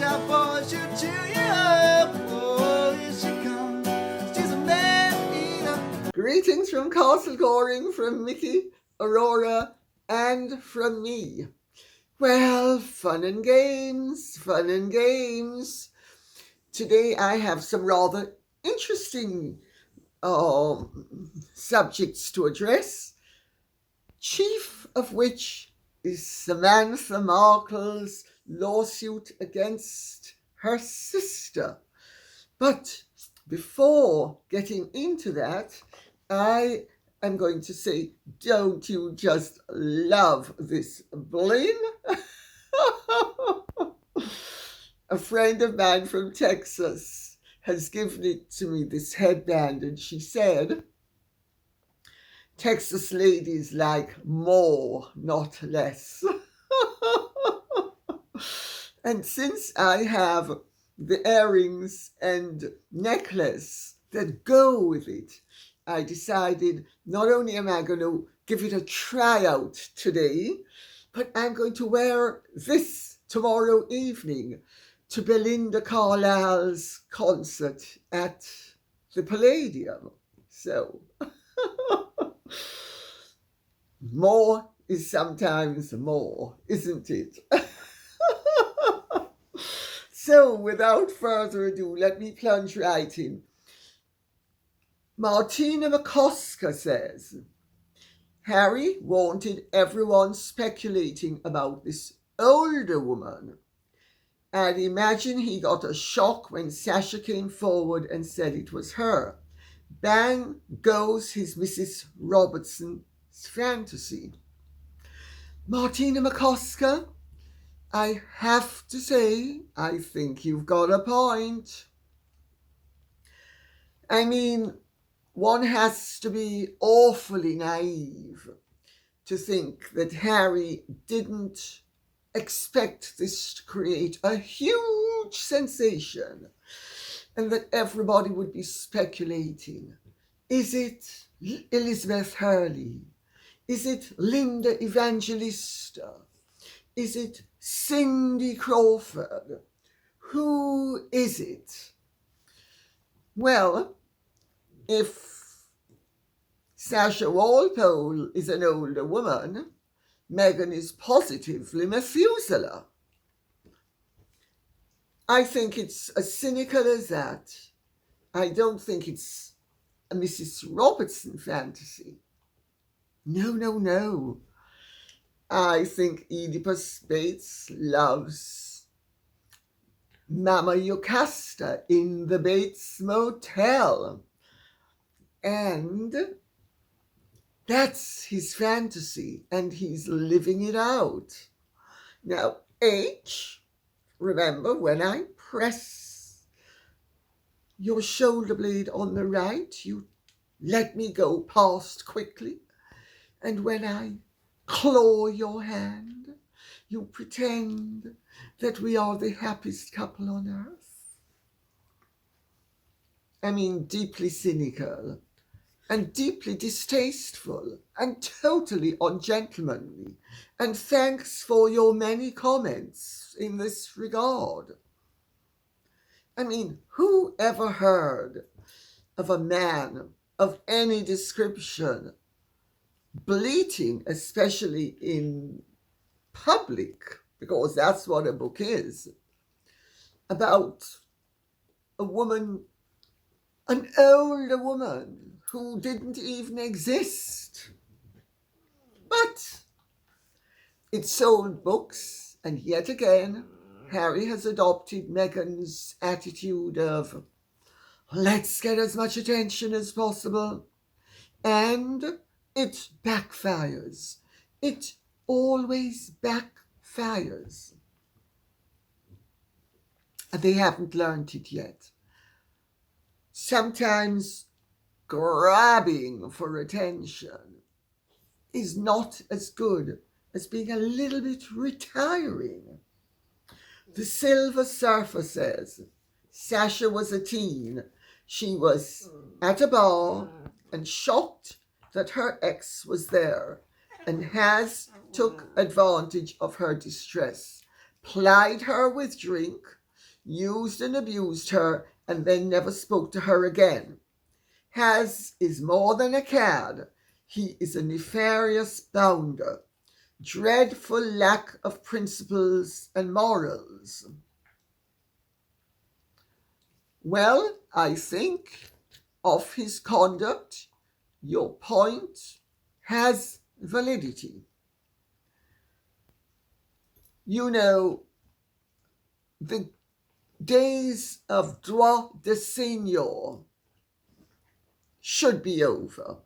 top boys should cheer you up. Oh, here she comes. She's a man-eater. Greetings from Castle Goring, from Mickey, Aurora, and from me. Well, fun and games, fun and games. Today I have some rather interesting subjects to address, chief of which is Samantha Markle's lawsuit against her sister. But before getting into that, I am going to say, don't you just love this bling? A friend of mine from Texas has given it to me, this headband, and she said, Texas ladies like more, not less. And since I have the earrings and necklace that go with it, I decided not only am I going to give it a tryout today, but I'm going to wear this tomorrow evening to Belinda Carlisle's concert at the Palladium. So, more is sometimes more, isn't it? So, without further ado, let me plunge right in. Martina McCosker says, Harry wanted everyone speculating about this older woman. I'd imagine he got a shock when Sasha came forward and said it was her. Bang goes his Mrs. Robertson's fantasy. Martina McCosker, I have to say, I think you've got a point. I mean, one has to be awfully naive to think that Harry didn't expect this to create a huge sensation and that everybody would be speculating. Is it Elizabeth Hurley? Is it Linda Evangelista? Is it Cindy Crawford? Who is it? Well, if Sasha Walpole is an older woman, Meghan is positively Methuselah. I think it's as cynical as that. I don't think it's a Mrs. Robertson fantasy. No. I think Oedipus Bates loves Mama Jocasta in the Bates Motel. And that's his fantasy, and he's living it out. Now, H, remember when I press your shoulder blade on the right, you let me go past quickly. And when I claw your hand, you pretend that we are the happiest couple on earth. I mean, deeply cynical and deeply distasteful and totally ungentlemanly. And thanks for your many comments in this regard. I mean, who ever heard of a man of any description bleating, especially in public, because that's what a book is, about a woman, an older woman who didn't even exist? But it sold books, and yet again, Harry has adopted Meghan's attitude of, let's get as much attention as possible. And it backfires. It always backfires. And they haven't learned it yet. Sometimes grabbing for attention is not as good as being a little bit retiring. The Silver Surfer says, Sasha was a teen. She was at a bar and shocked that her ex was there and has took advantage of her distress, plied her with drink, used and abused her, and then never spoke to her again. Is more than a cad. He is a nefarious bounder. Dreadful lack of principles and morals. Well, I think of his conduct, your point has validity. You know, the days of droit de seigneur should be over.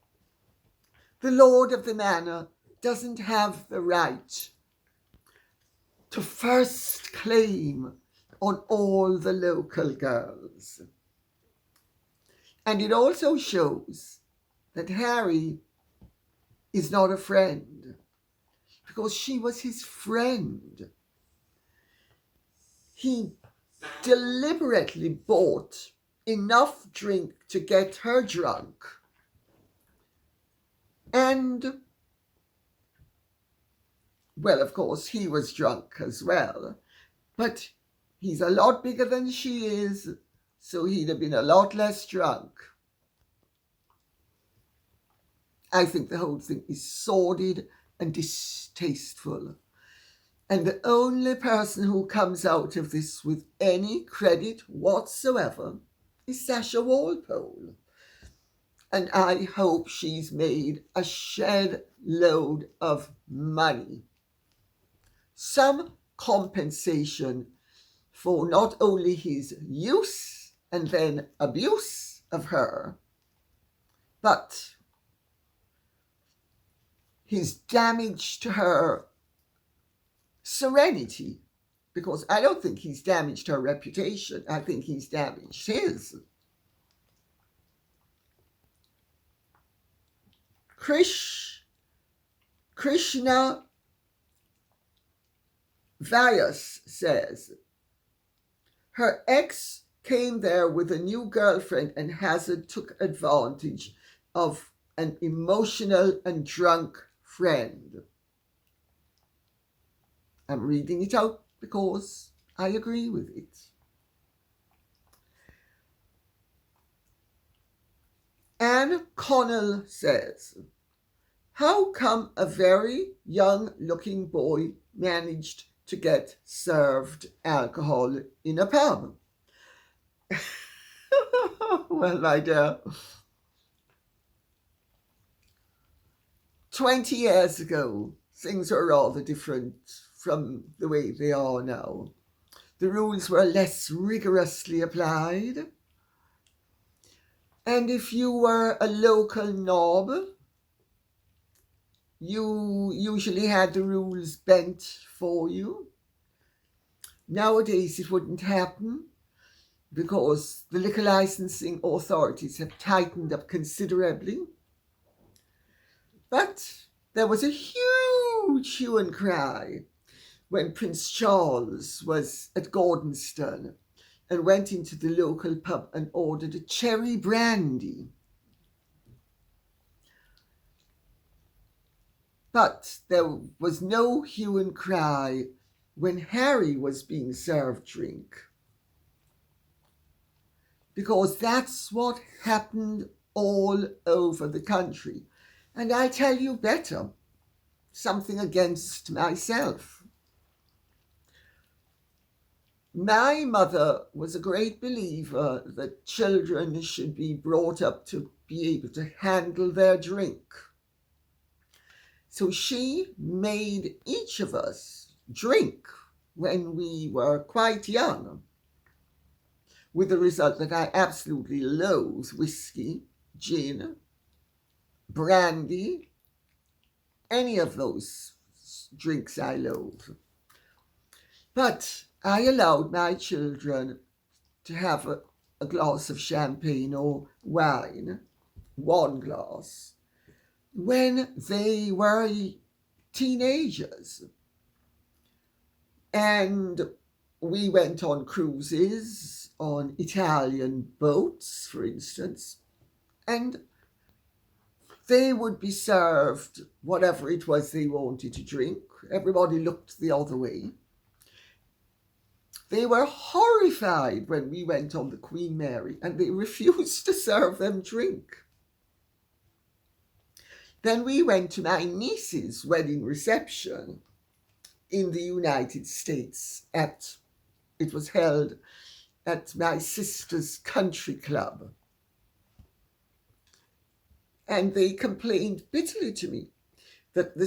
The lord of the manor doesn't have the right to first claim on all the local girls. And it also shows that Harry is not a friend, because she was his friend. He deliberately bought enough drink to get her drunk. And, well, of course, he was drunk as well. But he's a lot bigger than she is, so he'd have been a lot less drunk. I think the whole thing is sordid and distasteful. And the only person who comes out of this with any credit whatsoever is Sasha Walpole. And I hope she's made a shed load of money. Some compensation for not only his use and then abuse of her, but his damage to her serenity, because I don't think he's damaged her reputation. I think he's damaged his. Krishna Vyas says, her ex came there with a new girlfriend and Hazard took advantage of an emotional and drunk friend. I'm reading it out because I agree with it. Anne Connell says, how come a very young-looking boy managed to get served alcohol in a pub? Well, my dear, 20 years ago, things were rather different from the way they are now. The rules were less rigorously applied. And if you were a local knob, you usually had the rules bent for you. Nowadays it wouldn't happen because the liquor licensing authorities have tightened up considerably. But there was a huge hue and cry when Prince Charles was at Gordonstoun and went into the local pub and ordered a cherry brandy. But there was no hue and cry when Harry was being served drink, because that's what happened all over the country. And I tell you better, something against myself. My mother was a great believer that children should be brought up to be able to handle their drink. So she made each of us drink when we were quite young, with the result that I absolutely loathe whiskey, gin, brandy, any of those drinks I loathe. But I allowed my children to have a glass of champagne or wine, one glass, when they were teenagers. And we went on cruises on Italian boats, for instance, and they would be served whatever it was they wanted to drink. Everybody looked the other way. They were horrified when we went on the Queen Mary, and they refused to serve them drink. Then we went to my niece's wedding reception in the United States. It was held at my sister's country club. And they complained bitterly to me that the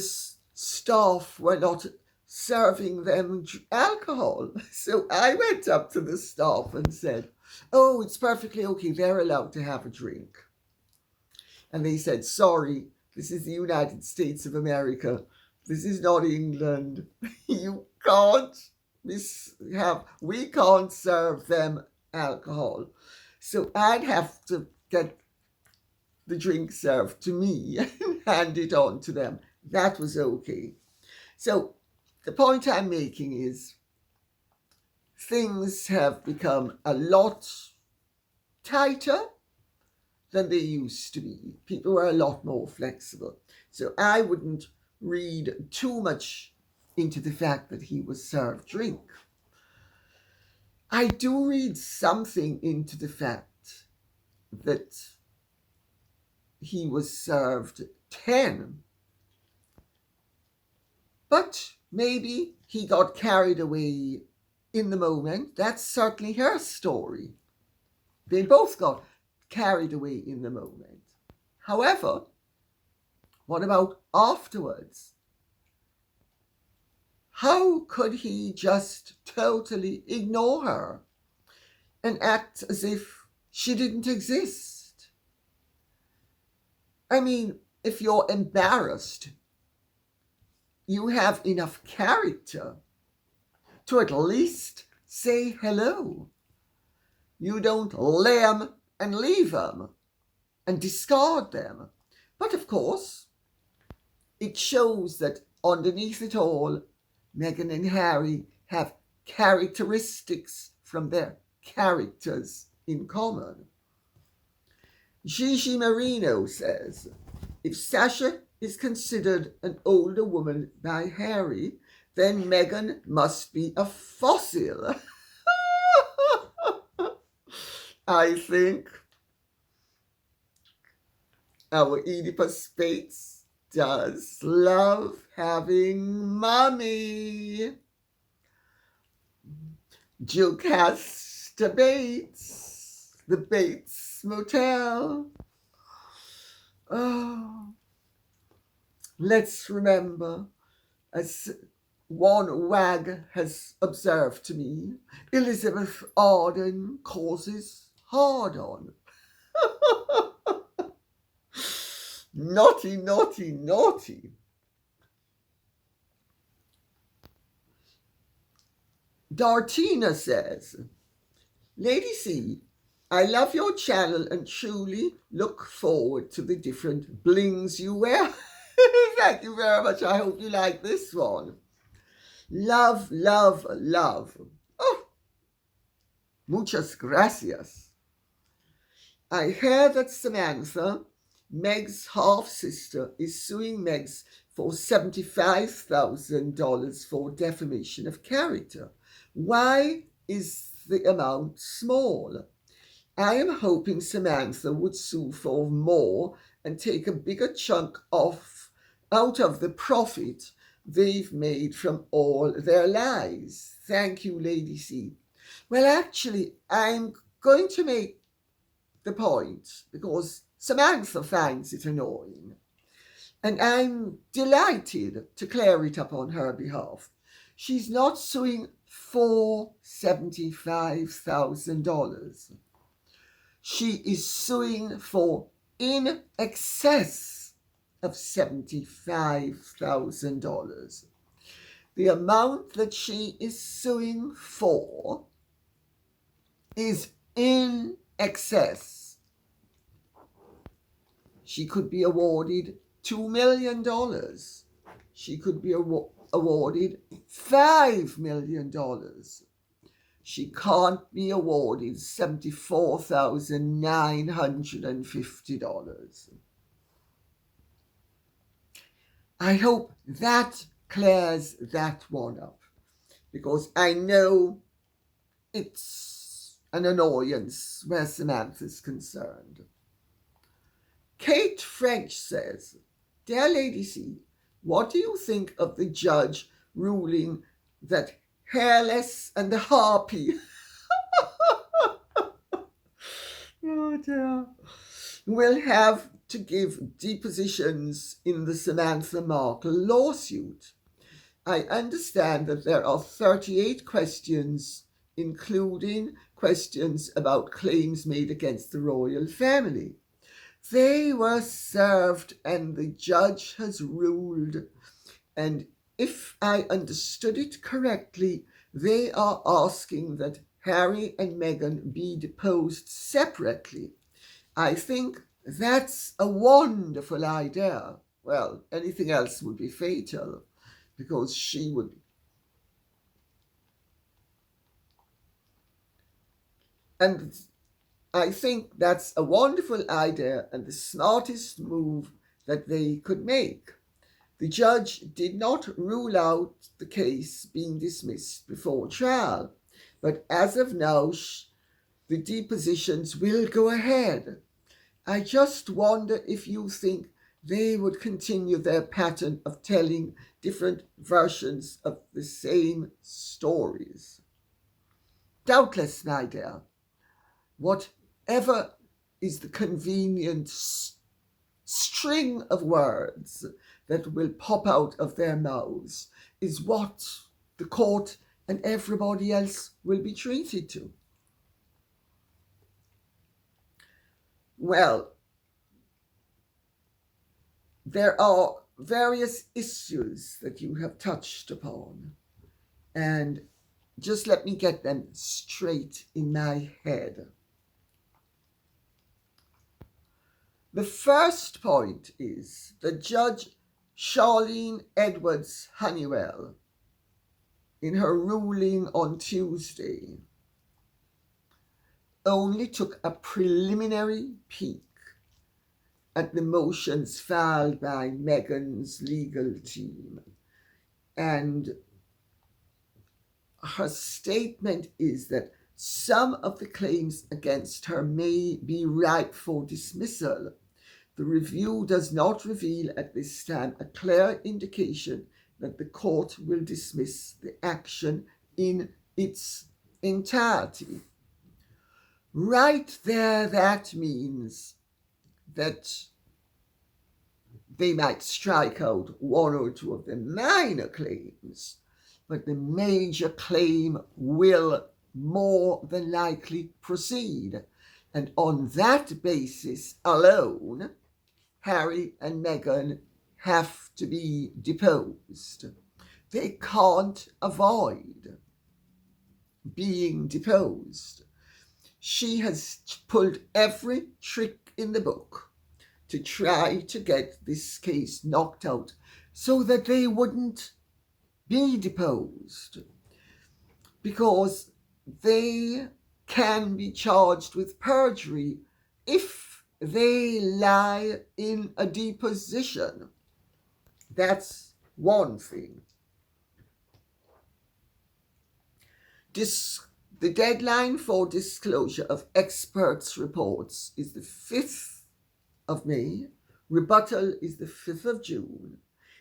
staff were not serving them alcohol. So I went up to the staff and said, "Oh, it's perfectly okay. They're allowed to have a drink." And they said, "Sorry, this is the United States of America. This is not England. You can't we can't serve them alcohol." So I'd have to get the drink served to me and hand it on to them. That was okay. So the point I'm making is things have become a lot tighter than they used to be. People were a lot more flexible. So I wouldn't read too much into the fact that he was served drink. I do read something into the fact that he was served 10. But maybe he got carried away in the moment. That's certainly her story. They both got carried away in the moment. However, what about afterwards? How could he just totally ignore her and act as if she didn't exist? I mean, if you're embarrassed, you have enough character to at least say hello. You don't lay 'em and leave 'em and discard them. But of course, it shows that underneath it all, Meghan and Harry have characteristics from their characters in common. Gigi Marino says, if Sasha is considered an older woman by Harry, then Meghan must be a fossil. I think our Oedipal Spates does love having mummy. Jocasta Bates, the Bates Motel. Oh, let's remember, as one wag has observed to me, Elizabeth Arden causes hard-on. Naughty, naughty, naughty. Dartina says, Lady C, I love your channel and truly look forward to the different blings you wear. Thank you very much. I hope you like this one. Love, love, love. Oh, muchas gracias. I hear that Samantha, Meg's half-sister, is suing Meg's for $75,000 for defamation of character. Why is the amount small? I am hoping Samantha would sue for more and take a bigger chunk out of the profit they've made from all their lies. Thank you, Lady C. Well, actually, I'm going to make the point because Samantha finds it annoying. And I'm delighted to clear it up on her behalf. She's not suing for $75,000. She is suing for in excess of $75,000. The amount that she is suing for is in excess. She could be awarded $2 million. She could be awarded $5 million. She can't be awarded $74,950. I hope that clears that one up, because I know it's an annoyance where Samantha's concerned. Kate French says, Dear Lady C, what do you think of the judge ruling that Hairless and the Harpy oh dear, will have to give depositions in the Samantha Markle lawsuit? I understand that there are 38 questions, including questions about claims made against the royal family. They were served and the judge has ruled, and if I understood it correctly, they are asking that Harry and Meghan be deposed separately. I think that's a wonderful idea. Well, anything else would be fatal, because she would. And I think that's a wonderful idea and the smartest move that they could make. The judge did not rule out the case being dismissed before trial, but as of now, the depositions will go ahead. I just wonder if you think they would continue their pattern of telling different versions of the same stories. Doubtless, my dear, whatever is the convenient string of words that will pop out of their mouths is what the court and everybody else will be treated to. Well, there are various issues that you have touched upon, and just let me get them straight in my head. The first point is that Judge Charlene Edwards Honeywell, in her ruling on Tuesday, only took a preliminary peek at the motions filed by Meghan's legal team. And her statement is that some of the claims against her may be ripe for dismissal. The review does not reveal at this time a clear indication that the court will dismiss the action in its entirety. Right there, that means that they might strike out one or two of the minor claims, but the major claim will more than likely proceed. And on that basis alone, Harry and Meghan have to be deposed. They can't avoid being deposed. She has pulled every trick in the book to try to get this case knocked out so that they wouldn't be deposed, because they can be charged with perjury if they lie in a deposition. That's one thing. The deadline for disclosure of experts' reports is the 5th of May. Rebuttal is the 5th of June.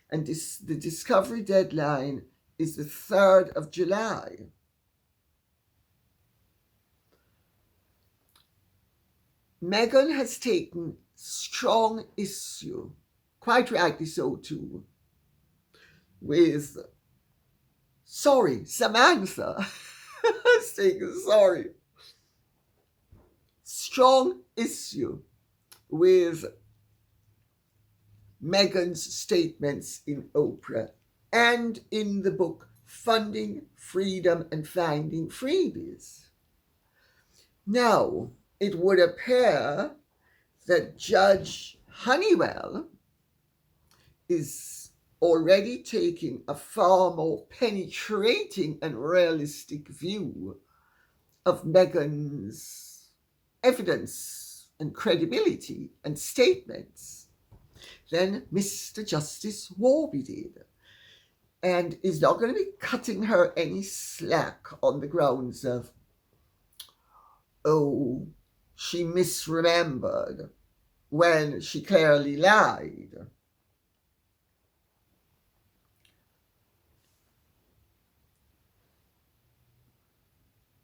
And the discovery deadline is the 3rd of July. Meghan has taken strong issue, quite rightly so too, with, Samantha has taken, strong issue with Meghan's statements in Oprah and in the book Funding Freedom and Finding Freebies. Now, it would appear that Judge Honeywell is already taking a far more penetrating and realistic view of Meghan's evidence and credibility and statements than Mr. Justice Warby did, and is not going to be cutting her any slack on the grounds of oh, she misremembered when she clearly lied.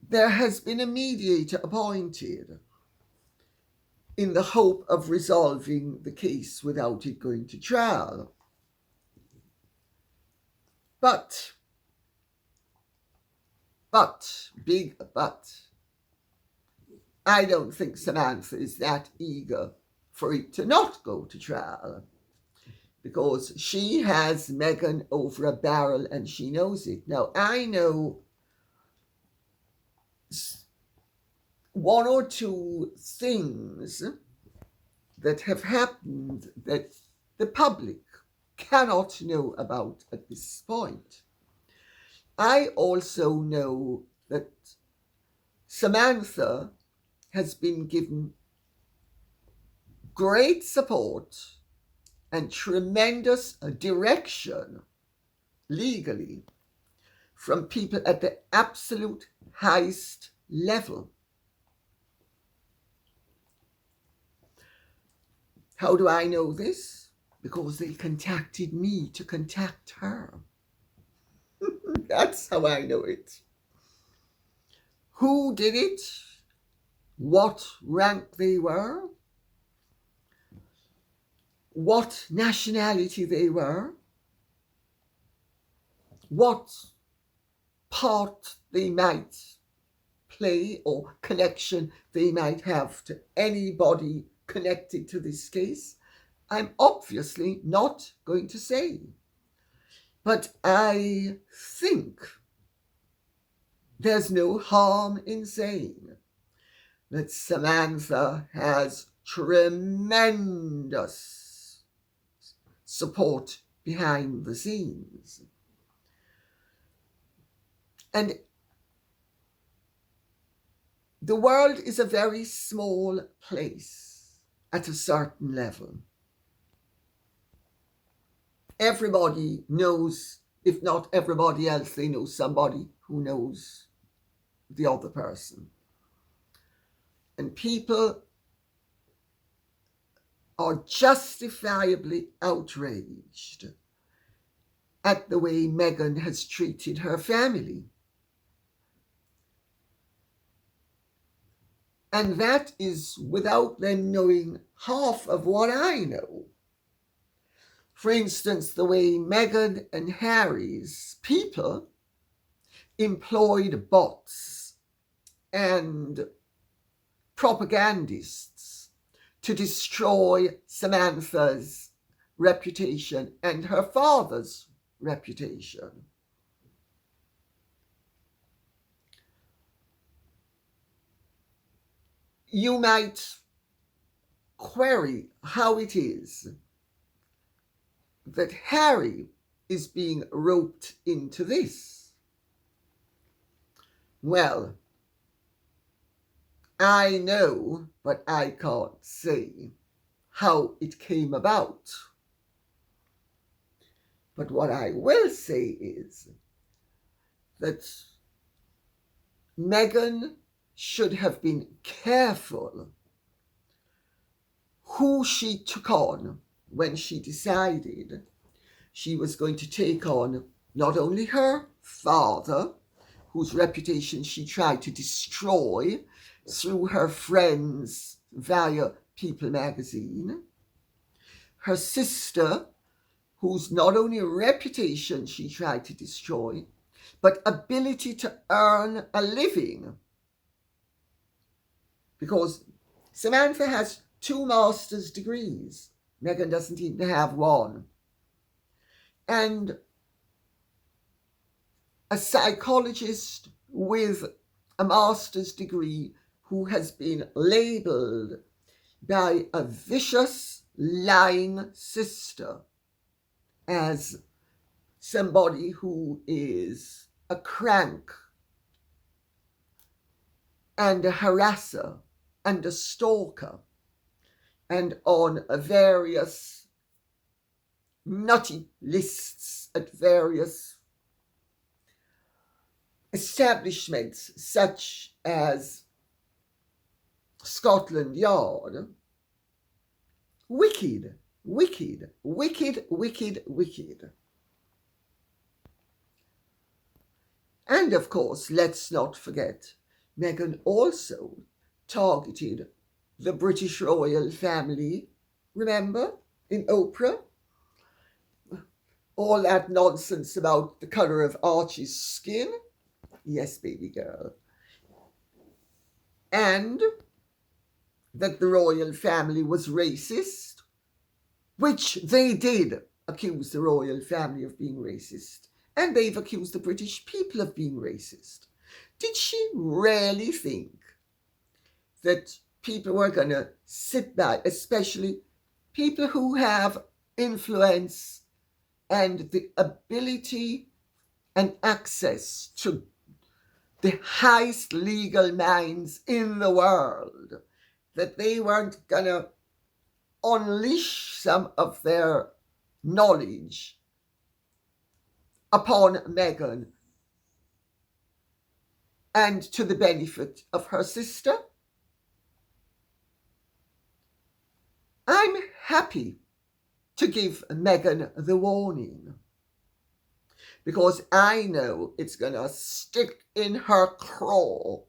There has been a mediator appointed in the hope of resolving the case without it going to trial. But, big but, I don't think Samantha is that eager for it to not go to trial, because she has Meghan over a barrel and she knows it. Now, I know one or two things that have happened that the public cannot know about at this point. I also know that Samantha has been given great support and tremendous direction legally from people at the absolute highest level. How do I know this? Because they contacted me to contact her. That's how I know it. Who did it? What rank they were? What nationality they were? What part they might play or connection they might have to anybody connected to this case, I'm obviously not going to say. But I think there's no harm in saying that Samantha has tremendous support behind the scenes. And the world is a very small place at a certain level. Everybody knows, if not everybody else, they know somebody who knows the other person. And people are justifiably outraged at the way Meghan has treated her family. And that is without them knowing half of what I know. For instance, the way Meghan and Harry's people employed bots and propagandists to destroy Samantha's reputation and her father's reputation. You might query how it is that Harry is being roped into this. Well, I know, but I can't say how it came about. But what I will say is that Meghan should have been careful who she took on when she decided she was going to take on not only her father, whose reputation she tried to destroy through her friends via People magazine, her sister, whose not only reputation she tried to destroy, but ability to earn a living. Because Samantha has 2 master's degrees. Meghan doesn't even have one. And a psychologist with a master's degree who has been labeled by a vicious, lying sister as somebody who is a crank and a harasser and a stalker, and on various nutty lists at various establishments such as Scotland Yard. Wicked, wicked, wicked, wicked, wicked. And of course, let's not forget, Meghan also targeted the British royal family. Remember, in Oprah? All that nonsense about the colour of Archie's skin. Yes, baby girl. And that the royal family was racist, which they did accuse the royal family of being racist. And they've accused the British people of being racist. Did she really think that people were going to sit back, especially people who have influence and the ability and access to the highest legal minds in the world, that they weren't going to unleash some of their knowledge upon Meghan and to the benefit of her sister? I'm happy to give Meghan the warning, because I know it's going to stick in her craw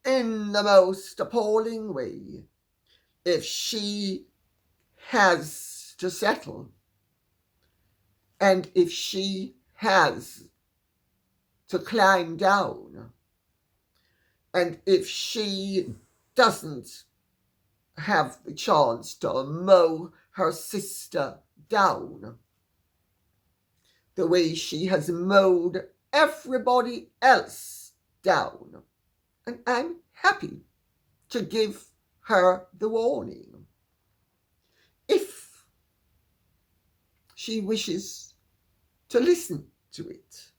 in the most appalling way if she has to settle, and if she has to climb down, and if she doesn't have the chance to mow her sister down the way she has mowed everybody else down. And I'm happy to give her the warning. If she wishes to listen to it.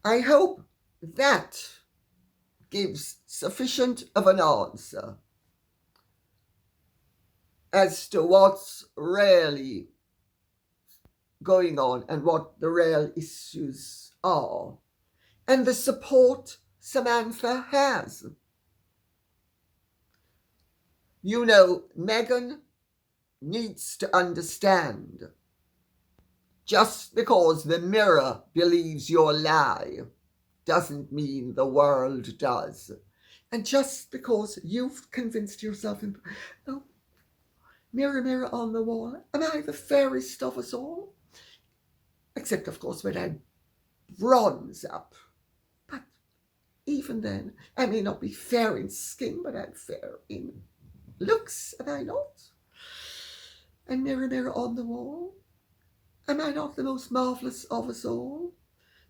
I hope that gives sufficient of an answer as to what's really going on and what the real issues are, and the support Samantha has. You know, Meghan needs to understand, just because the mirror believes your lie doesn't mean the world does. And just because you've convinced yourself, oh, mirror, mirror on the wall, am I the fairest of us all? Except, of course, when I bronze up. But even then, I may not be fair in skin, but I'm fair in looks, am I not? And mirror, mirror on the wall, am I not the most marvellous of us all?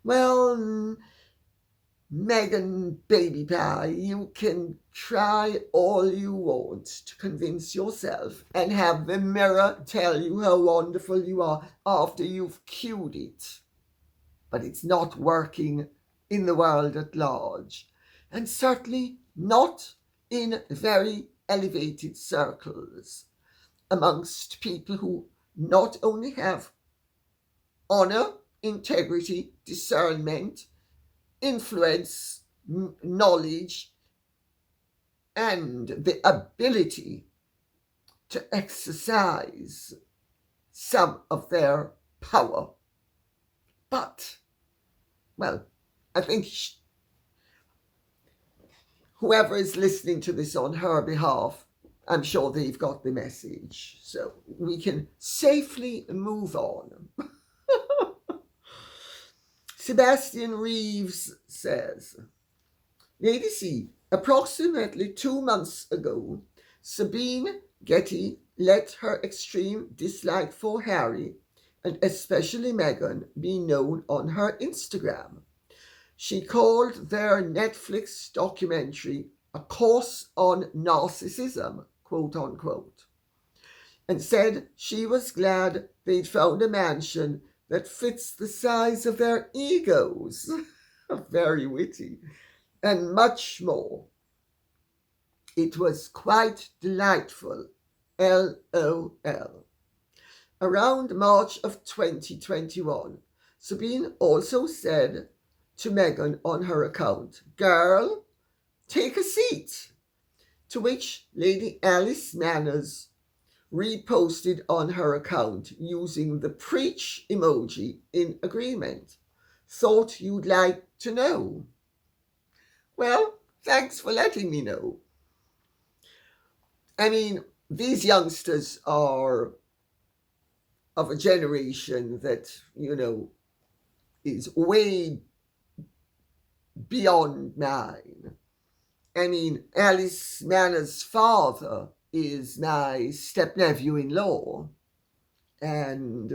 Well, Meghan Baby Pie, you can try all you want to convince yourself and have the mirror tell you how wonderful you are after you've cued it. But it's not working in the world at large, and certainly not in very elevated circles amongst people who not only have honour, integrity, discernment, influence, knowledge, and the ability to exercise some of their power. But, well, I think whoever is listening to this on her behalf, I'm sure they've got the message. So we can safely move on. Sebastian Reeves says, Lady C, approximately 2 months ago, Sabine Getty let her extreme dislike for Harry, and especially Meghan, be known on her Instagram. She called their Netflix documentary a course on narcissism, quote unquote, and said she was glad they'd found a mansion that fits the size of their egos. Very witty. And much more. It was quite delightful. LOL. Around March of 2021, Sabine also said to Meghan on her account, "Girl, take a seat," to which Lady Alice Manners reposted on her account using the preach emoji in agreement. "Thought you'd like to know." Well, thanks for letting me know. I mean, these youngsters are of a generation that, is way beyond mine. I mean, Alice Manners' father is my step-nephew-in-law. And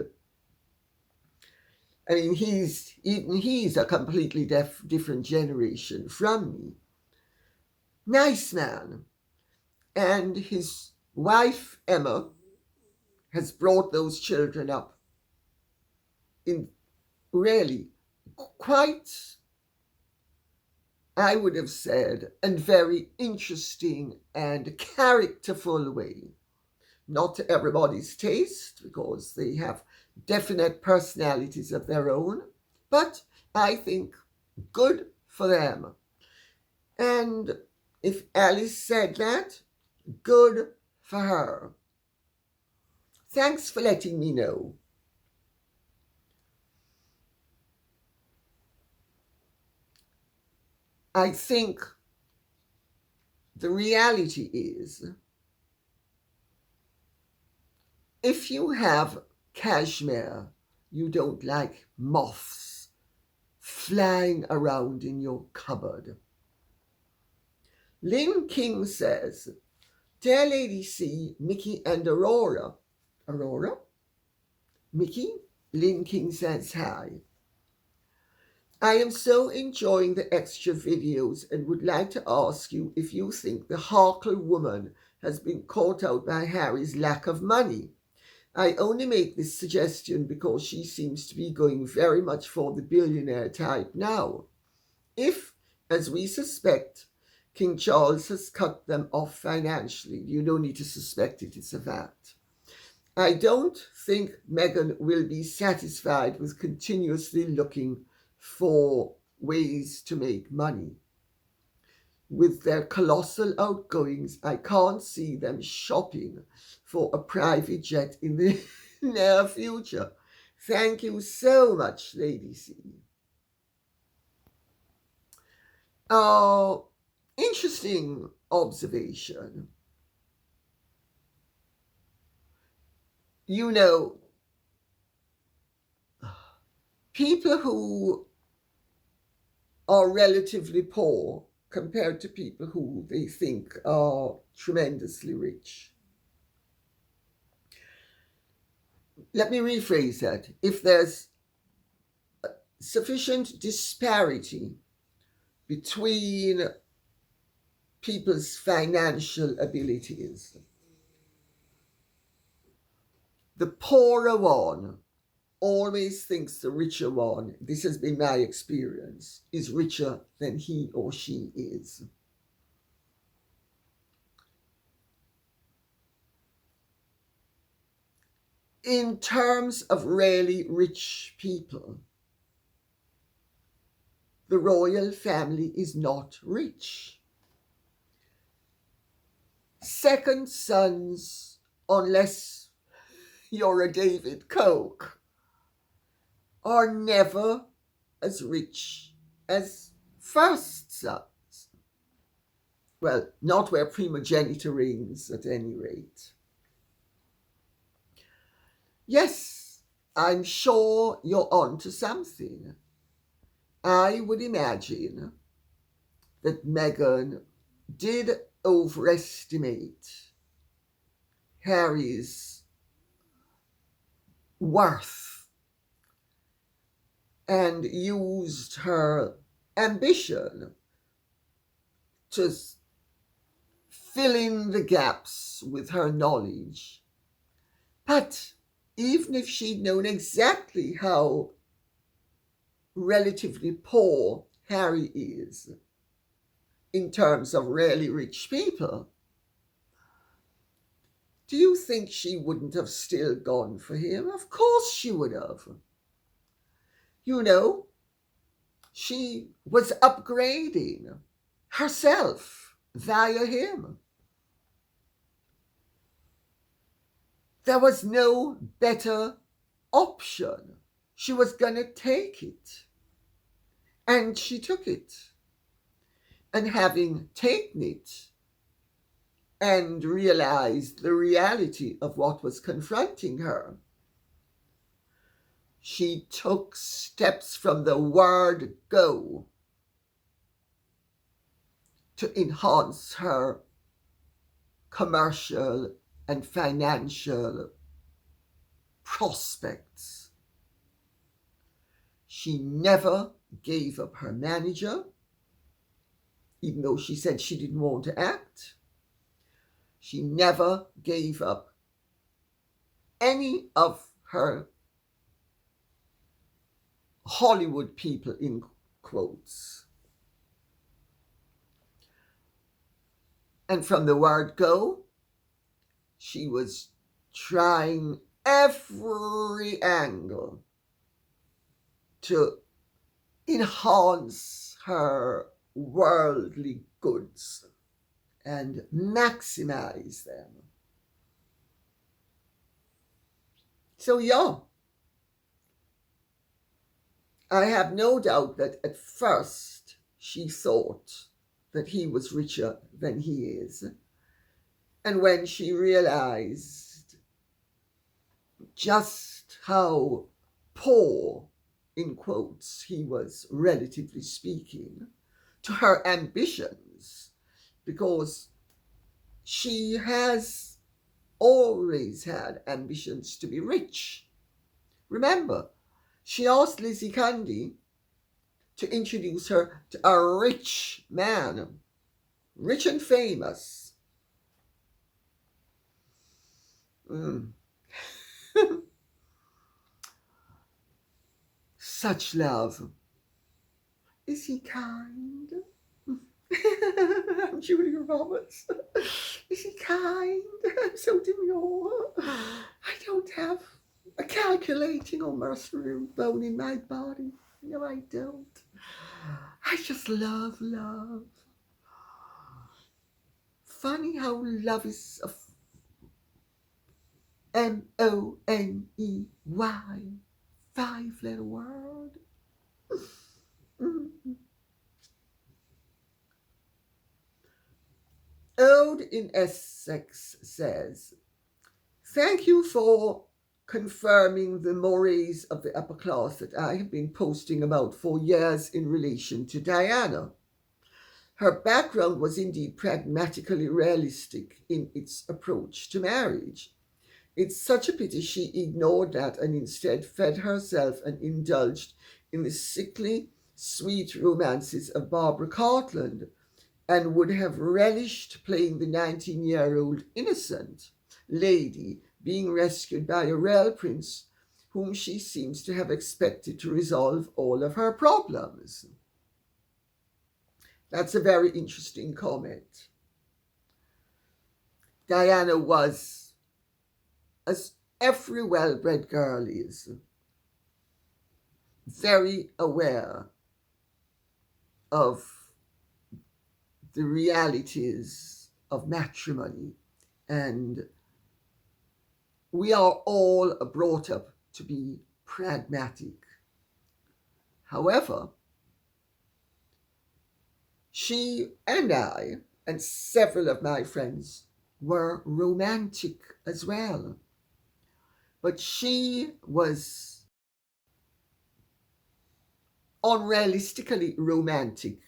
I mean, he's a completely different generation from me. Nice man. And his wife, Emma, has brought those children up in really quite, I would have said, a very interesting and characterful way. Not to everybody's taste, because they have definite personalities of their own, but I think good for them. And if Alice said that, good for her. Thanks for letting me know. I think the reality is, if you have cashmere, you don't like moths flying around in your cupboard. Lynn King says, "Dear Lady C, Mickey and Aurora." Aurora? Mickey? Lynn King says hi. "I am so enjoying the extra videos and would like to ask you if you think the Harkle woman has been caught out by Harry's lack of money. I only make this suggestion because she seems to be going very much for the billionaire type now. If, as we suspect, King Charles has cut them off financially, you don't need to suspect it, it's a fact. I don't think Meghan will be satisfied with continuously looking for ways to make money. With their colossal outgoings, I can't see them shopping for a private jet in the near future. Thank you so much, Lady C." Oh, interesting observation. People who are relatively poor compared to people who they think are tremendously rich. Let me rephrase that. If there's sufficient disparity between people's financial abilities, the poorer one always thinks the richer one, this has been my experience, is richer than he or she is. In terms of really rich people, the royal family is not rich. Second sons, unless you're a David Koch, are never as rich as first sons. Well, not where primogeniture reigns, at any rate. Yes, I'm sure you're onto something. I would imagine that Meghan did overestimate Harry's worth and used her ambition to fill in the gaps with her knowledge. But even if she'd known exactly how relatively poor Harry is in terms of really rich people, do you think she wouldn't have still gone for him? Of course she would have. She was upgrading herself via him. There was no better option. She was going to take it. And she took it. And having taken it and realized the reality of what was confronting her, she took steps from the word go to enhance her commercial and financial prospects. She never gave up her manager, even though she said she didn't want to act. She never gave up any of her Hollywood people, in quotes. And from the word go, she was trying every angle to enhance her worldly goods and maximize them. So yeah, I have no doubt that at first she thought that he was richer than he is. And when she realized just how poor, in quotes, he was, relatively speaking, to her ambitions, because she has always had ambitions to be rich. Remember, she asked Lizzie Candy to introduce her to a rich man, rich and famous. Such love. Is he kind? I'm Julia Roberts. Is he kind? I'm so demure. I don't have a calculating or mercenary bone in my body. No, I don't. I just love love. Funny how love is a Money, 5-letter word. Ode in Essex says, "Thank you for confirming the mores of the upper class that I have been posting about for years in relation to Diana. Her background was indeed pragmatically realistic in its approach to marriage. It's such a pity she ignored that and instead fed herself and indulged in the sickly, sweet romances of Barbara Cartland, and would have relished playing the 19-year-old innocent lady being rescued by a royal prince whom she seems to have expected to resolve all of her problems." That's a very interesting comment. Diana was, as every well-bred girl is, very aware of the realities of matrimony, and we are all brought up to be pragmatic. However, she and I and several of my friends were romantic as well. But she was unrealistically romantic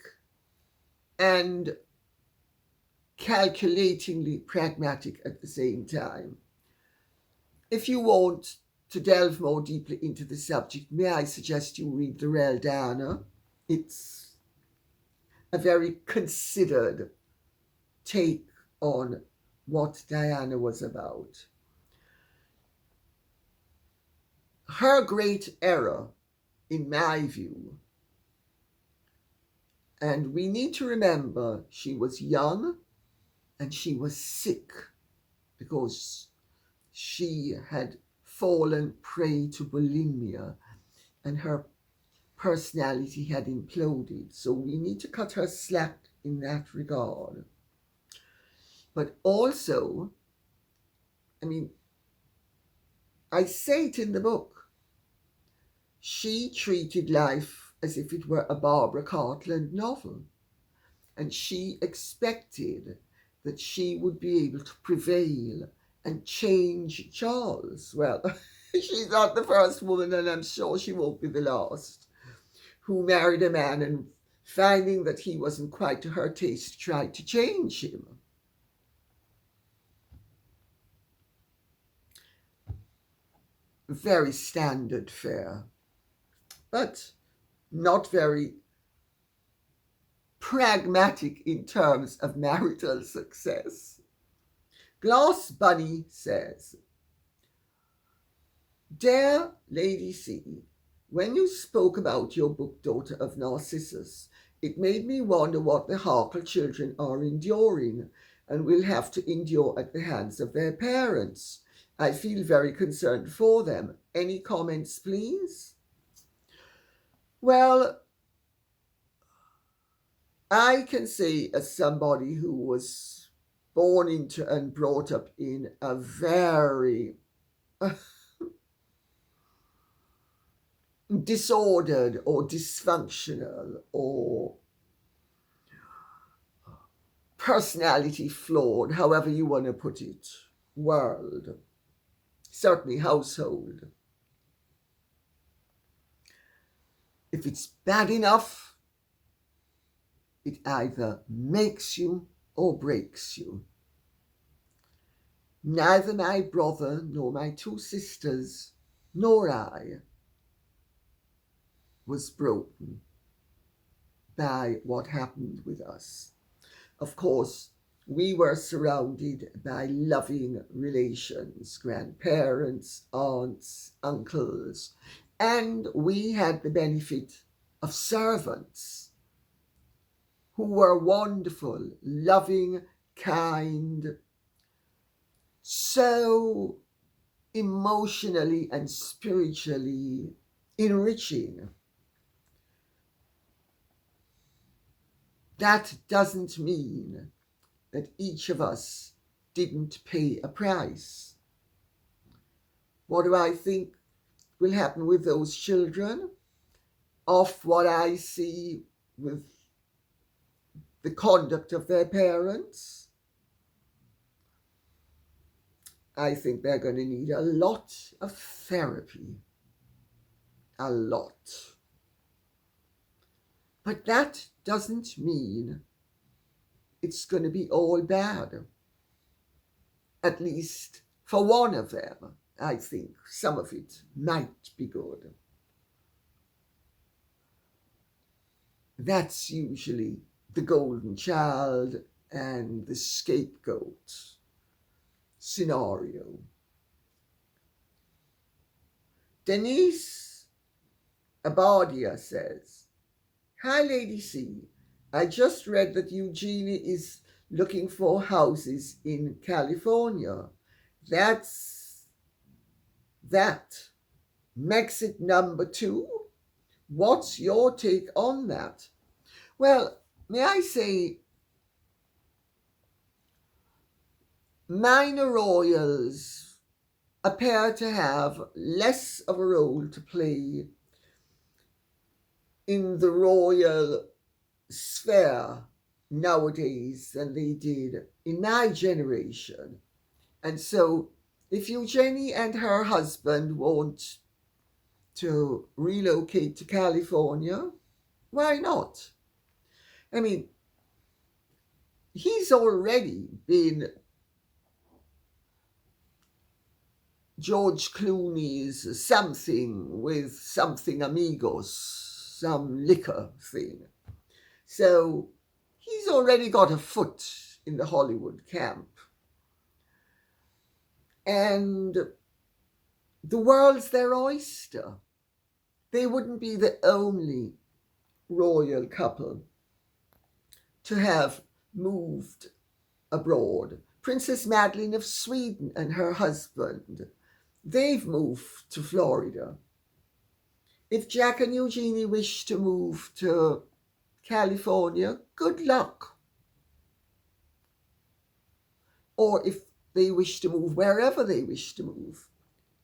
and calculatingly pragmatic at the same time. If you want to delve more deeply into the subject, may I suggest you read The Real Diana? It's a very considered take on what Diana was about. Her great error, in my view, and we need to remember she was young and she was sick because she had fallen prey to bulimia, and her personality had imploded. So we need to cut her slack in that regard. But also, I mean, I say it in the book, she treated life as if it were a Barbara Cartland novel. And she expected that she would be able to prevail and change Charles. Well, she's not the first woman, and I'm sure she won't be the last, who married a man and finding that he wasn't quite to her taste, tried to change him. Very standard fare, but not very pragmatic in terms of marital success. Glass Bunny says, "Dear Lady C, when you spoke about your book Daughter of Narcissus, it made me wonder what the Harkle children are enduring and will have to endure at the hands of their parents. I feel very concerned for them. Any comments, please?" Well, I can say, as somebody who was born into and brought up in a very disordered or dysfunctional or personality flawed, however you want to put it, world, certainly household. If it's bad enough, it either makes you or breaks you. Neither my brother nor my two sisters nor I was broken by what happened with us. Of course, we were surrounded by loving relations, grandparents, aunts, uncles, and we had the benefit of servants who were wonderful, loving, kind, so emotionally and spiritually enriching. That doesn't mean that each of us didn't pay a price. What do I think will happen with those children? Of what I see with the conduct of their parents, I think they're going to need a lot of therapy. A lot. But that doesn't mean it's going to be all bad. At least for one of them, I think some of it might be good. That's usually the golden child and the scapegoat scenario. Denise Abadia says, "Hi, Lady C. I just read that Eugenie is looking for houses in California. That makes it number 2. What's your take on that?" Well, may I say, minor royals appear to have less of a role to play in the royal sphere nowadays than they did in my generation. And so if Eugenie and her husband want to relocate to California, why not? I mean, he's already been George Clooney's something with something amigos, some liquor thing. So he's already got a foot in the Hollywood camp. And the world's their oyster. They wouldn't be the only royal couple to have moved abroad. Princess Madeleine of Sweden and her husband, they've moved to Florida. If Jack and Eugenie wish to move to California, good luck. Or if they wish to move wherever they wish to move.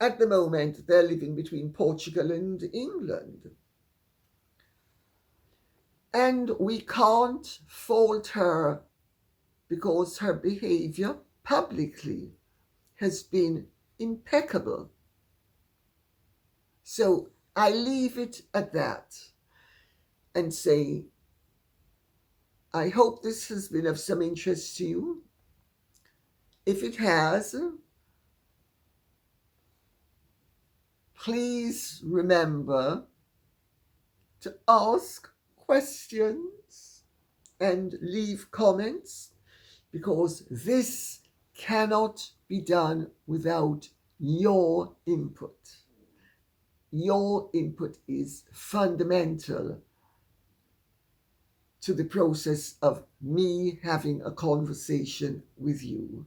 At the moment, they're living between Portugal and England. And we can't fault her because her behavior publicly has been impeccable. So I leave it at that and say, I hope this has been of some interest to you. If it has, please remember to ask questions and leave comments, because this cannot be done without your input. Your input is fundamental to the process of me having a conversation with you.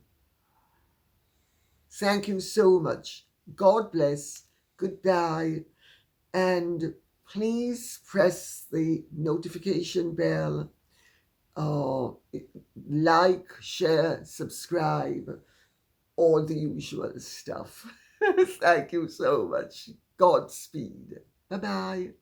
Thank you so much. God bless. Goodbye. And please press the notification bell. Like, share, subscribe, all the usual stuff. Thank you so much. Godspeed. Bye-bye.